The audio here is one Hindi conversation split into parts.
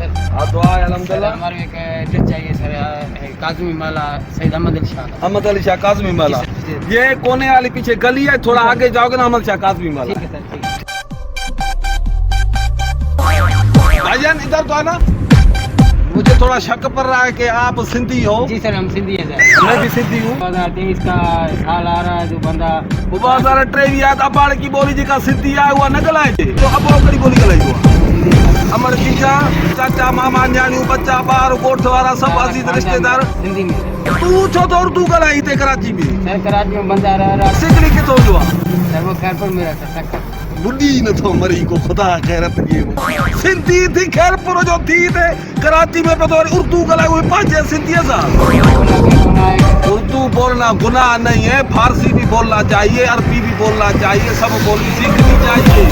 सर। दुआ है सर अल्हम्दुलिल्लाह। हमारे एक डिश चाहिए सर, काजमी माला सैयद अहमद अली शाह। अहमद अली शाह काज़मी माला। जी सर, जी। ये कोने वाली पीछे गली है, थोड़ा आगे जाओगे ना अहमद शाह काज़मी माला। ठीक है सर, ठीक है। भाईजान इधर तो आना। मुझे थोड़ा शक पड़ रहा है कि आप सिंधी हो। जी सर, हम सिंधी है सर। मैं भी सिंधी हूँ। 2023 का साल आ रहा है, जो बंदा बहुत सारा ट्रेवी आता बाड़ की बोली जी का सिंधी आया हुआ न गलाए थे तो अब कड़ी बोली गलाई हुआ अमर जीजा चाचा मामा न्याणियों बच्चा बार गोठ वाला सब अजीज रिश्तेदार सिंधी में सर। तू छो तो उर्दू गलाई थे कराची में सर कराची में बंदा रह रहा सिगड़ी के तो हुआ सर, वो खैरपुर में रहता है सर। बुढ़ी न तो मरी को खुदा खैरत ये सिंधी थी खैरपुर जो थी थे कराची में तो उर्दू गलाई हुई पांच सिंधी सा उर्दू बोलना गुनाह नहीं है, फारसी भी बोलना चाहिए, अरबी भी बोलना चाहिए, सब बोली सीखनी चाहिए।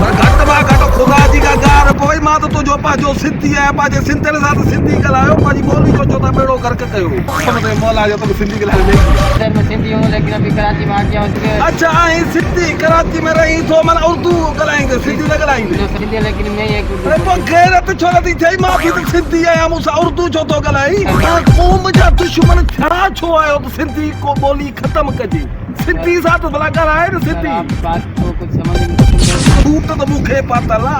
पर घट में घट खुदा जी का गार कोई मां तो जो पाजो सिंधी है पाजे सिंधे साथ सिंधी गलायो पाजी बोली जो चोता बेड़ो करके कयो समझे मौला जो तो सिंधी गलायो नहीं सर मैं सिंधी हूँ, लेकिन अभी कराची में आ गया हूँ। अच्छा आई सिंधी कराची में रही तो मन उर्दू गलाएंगे सिंधी न गलाएंगे सिंधी है, लेकिन मैं एक अरे वो गैरत छोरा दी थई मां भी तो सिंधी है हम उर्दू जो तो गलाई कौम जा दुश्मन छा छो आयो तो सिंधी को बोली खत्म कजी सिंधी साथ भला कराए न सिंधी आप बात को कुछ समझ नहीं। सूट तो मुखे पातला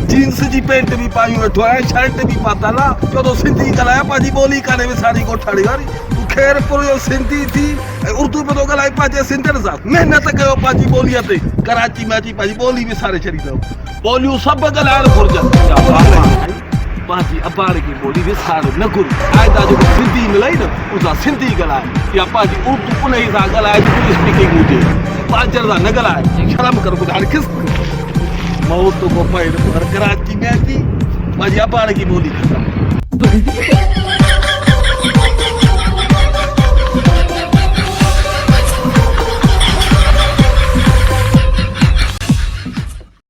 जींस जी पैंट भी पाई वेठो है शर्ट भी पातला जो तो सिंधी गलाया पाजी बोली काने में सारी कोठाड़ी वाली तू खैरपुर जो सिंधी थी उर्दू में तो गलाई पाजे सिंधे साथ मेहनत कयो पाजी बोली ते कराची में अची पाजी बोली भी सारे छड़ी दो बोलियो सब गलायल फुरजन पाजी अबाड़ की बोली भी सारे न गुरु आयदा जो सिंधी मिलाई न उसा सिंधी गलाए या पाजी उर्दू उन्हीं सा गलाए जो स्पीकिंग मुझे पाजर दा न गलाए शर्म कर बुधाड़ किस मौत को पैर पर कराची में थी माजी अबाड़ की बोली खत्म